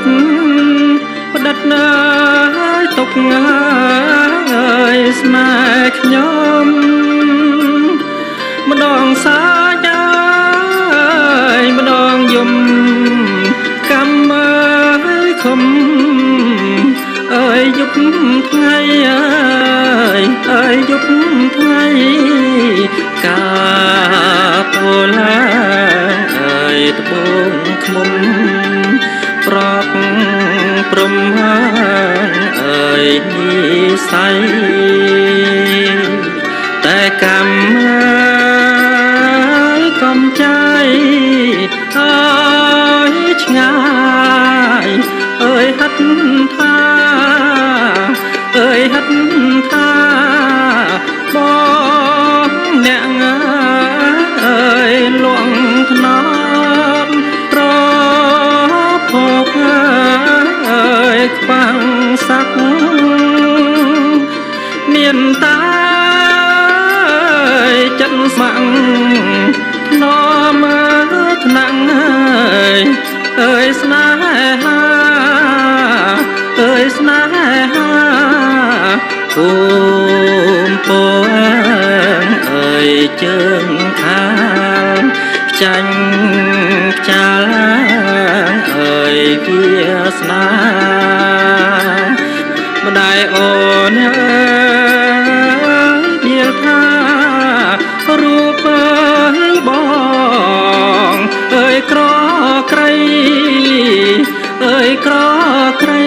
តផ្ដិតណាយទុកអើយស្នេហ៍ខ្ញុំម្ដងសាយអើយម្ដងយំកម្មអើយខំអើយយប់ថ្ងៃអើយយប់ថ្ងៃកាពោឡាអើយត្បូងឃុំប្រកព្រំអើយនិស័យតែកម្មកំចាយអើយឆ្ងាយអើយហិតថាអើយហិតថាបងអ្នកអើយលងថ្នត់ប្រភពអើយខ្វាំងស័កមានតាចិត្តស្មាំងនំថ្នាំងអើយស្នេហាអើយស្នេហាគុំពងអើយជើងខាងចាញ់ចាលអើយវាសនាម្ដាយអូនអើយនិយាយថារូបអើយបងអើយក្រក្រៃអើយក្រក្រៃ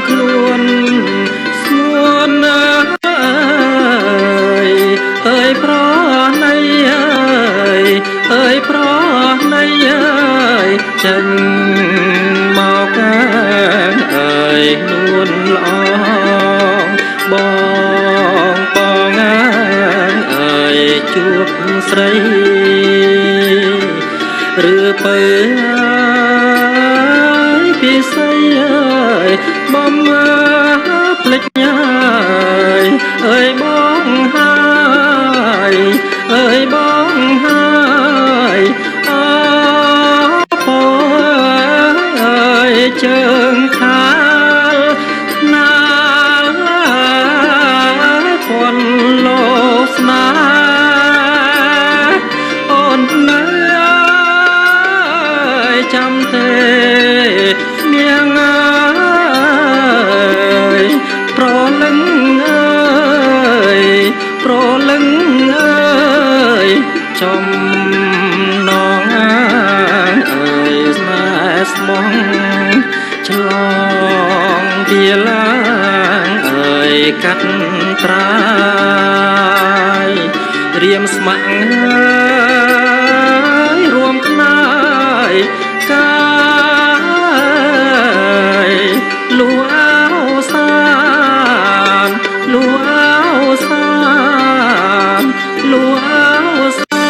ខ្លួនស្ងួនអើយប្រណីអើយប្រណីចេញមកអើយនួនល្អបងបងអើយជួបស្រីឬបើពិសីបំភ្លេចអើយបងហើយអើយបងហើយអពអើយជើងខាលណាគន់លោស្នាអូននៅចាំទេនាងប្រលឹងអើយប្រលឹងអើយចំនងអើយស្នេហ៍ស្មងឆ្លងវាឡើងអើយកាត់ត្រាយរៀមស្មាក់អើយរួមខ្នាយកាយលូអោសានលូអោសានលូអោសាន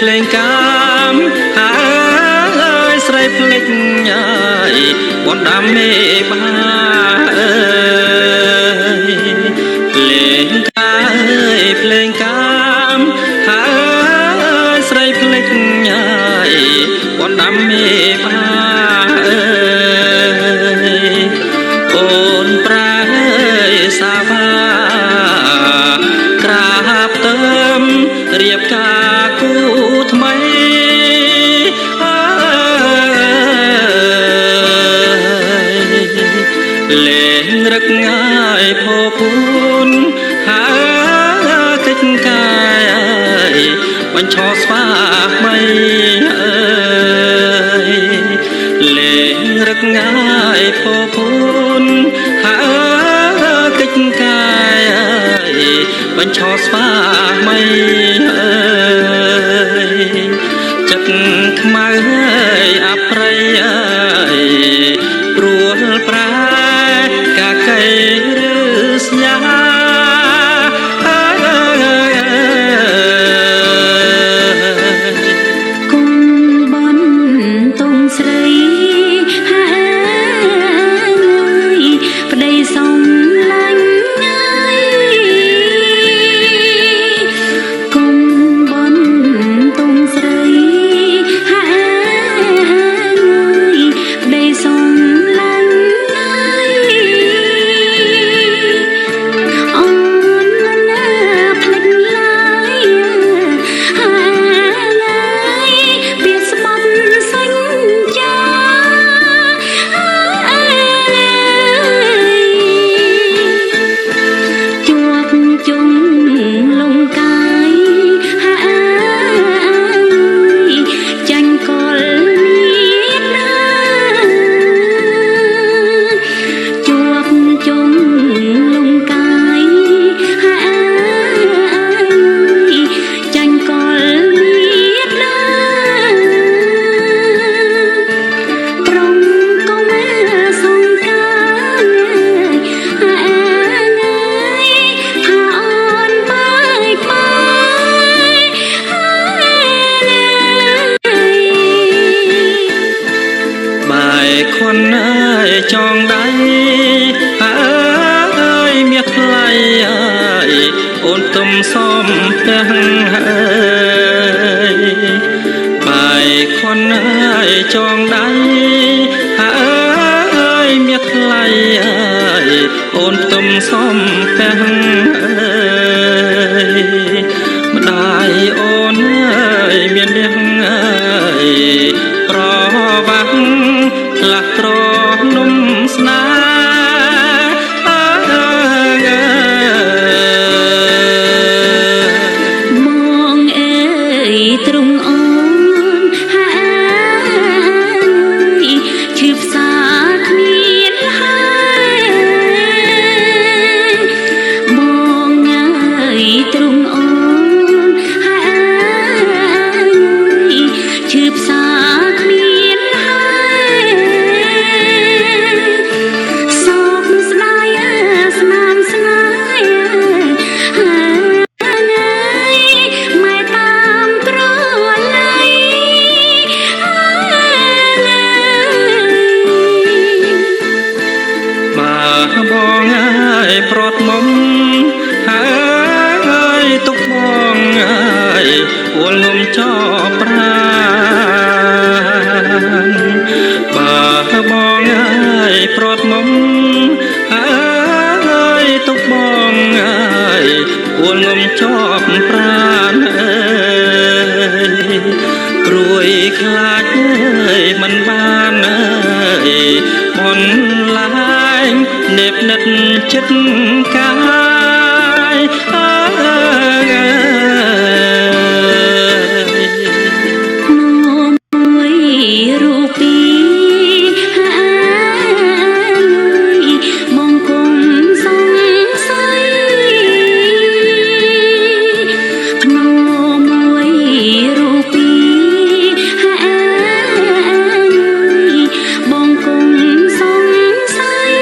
ភ្លេងកាមហើយស្រីភ្លេចញ៉ាយបនដាំមេបាភ្លេងកាយភ្លេងកាមហើយស្រីភ្លេចញ៉ាយបនដាំមេបាអូនប្រាសាវាក្រាបទៅរៀបការគូថ្មីលេងរឹកងាយផោពូនកិច្ចកាយបញ្ឆោស្វាមីលេងរឹកងាយផោពូនកិច្ចកាយបញ្ឆោស្វាមីចិត្តខ្មៅអប្រ័យព្រួលប្រែកាកៃឬស្ញាគុំបនតុងស្រីហើយប្តីសំឡាញ់គុំបនតុងស្រីហើយប្តីសំឡាញ់អូនមិនណាភ្លេចឡើយហើយវាស្បត់សញ្ចាជួបជុំលំកាយហើយចាញ់កលមានណាជួបជុំលំកាយហើយចាញ់កលមានណាប្រងក៏មកសងកាយហើយថាអូនបាយបាយបាយខុនចងដៃហើយមាសថ្លៃអូនទុំសំផ្ទះហើយបាយខុនចងដៃហើយមាសថ្លៃអូនទុំសំផ្ទះម្ដាយអូនមានលះប្រវាំងលាស់ត្រនំស្នេហ៍បងអើយទ្រង់អូនហើយឈឺផ្សាគ្មានហើយបងអើយទ្រង់អូនហើយឈឺផ្សាគ្មានហើយសោកស្ដាយស្នាមស្នេហ៍ហើយម៉ែតាមត្រឡៃបើបងប្រត់មុំហើយទុកបងអួលងំចោប្រាណបើបងប្រត់មុំហើយទុកបងអួលងំចោប្រាណព្រួយខ្លាចមិនបានបនឡាញនេបនិតចិត្តកាយមួយរូបពីហើយបងគុំសង្ស័យមួយរូបពីហើយបងគុំសង្ស័យ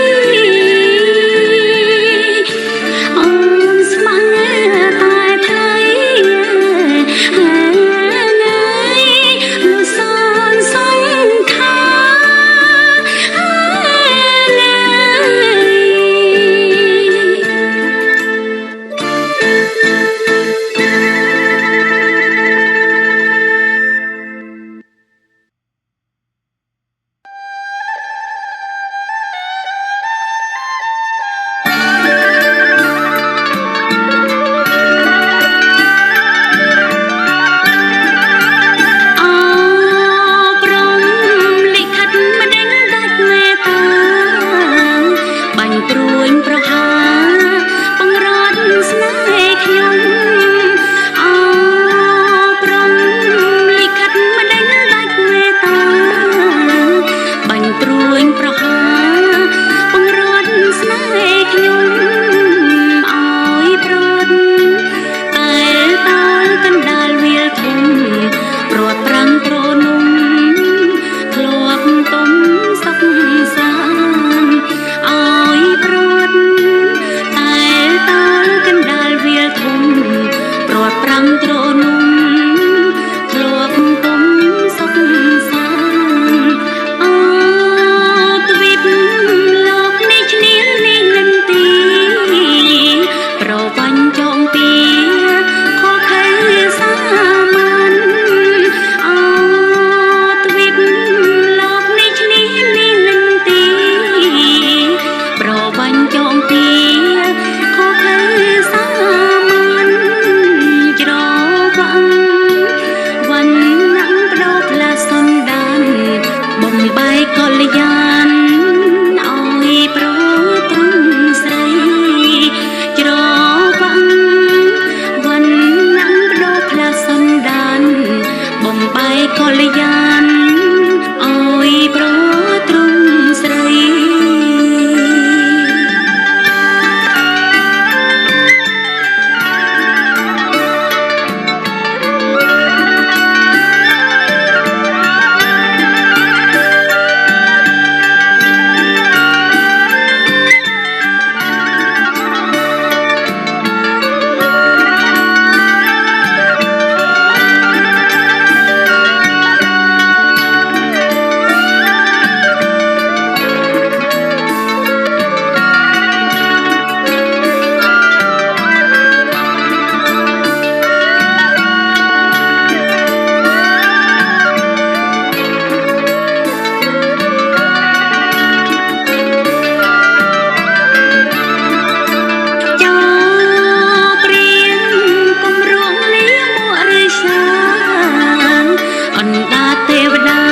ទេវតា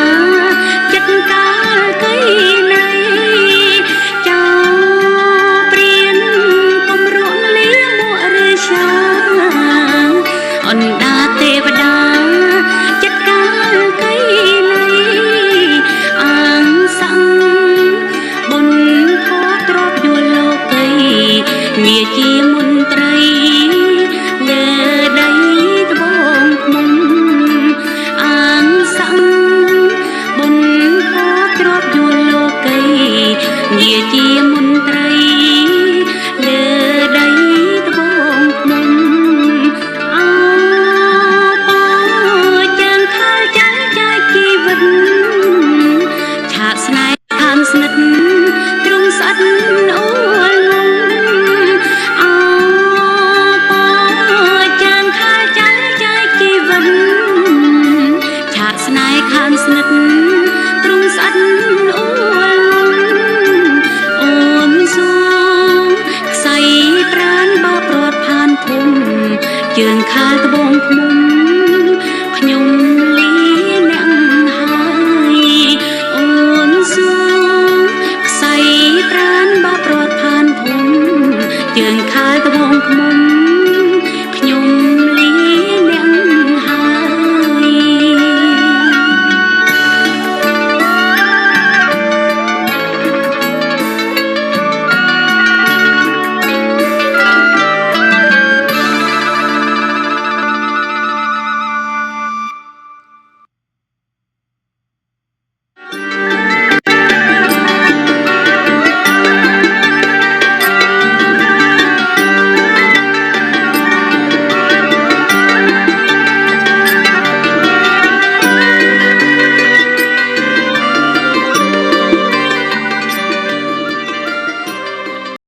ចិត្តកាលកៃណៃចោព្រៀនគំរក់លៀមួករឺឆាអណ្ដាទេវតាចិត្តកាលកៃណៃអាងសាំងបុណ្យខទ្របយល់លោកីងារជាមន្ត្រីលើដីត្បូងភ្នំអាងសាំងបុណ្យខទ្របយល់លោកីងារជាមន្ត្រីលើដីត្បូងភ្នំអោបចាំខាលចាំចាយជីវិតឆាកស្នេហ៍ខានស្និទ្ធទ្រង់ស្អិតអូលងំអោបចាំខាលចាំចាយជីវិតឆាកស្នេហ៍ខានស្និទ្ធទ្រង់ស្អិតអូលងំអូនសូមខ្សែប្រានបោកព្រាត់ផានភូមិជើងខាល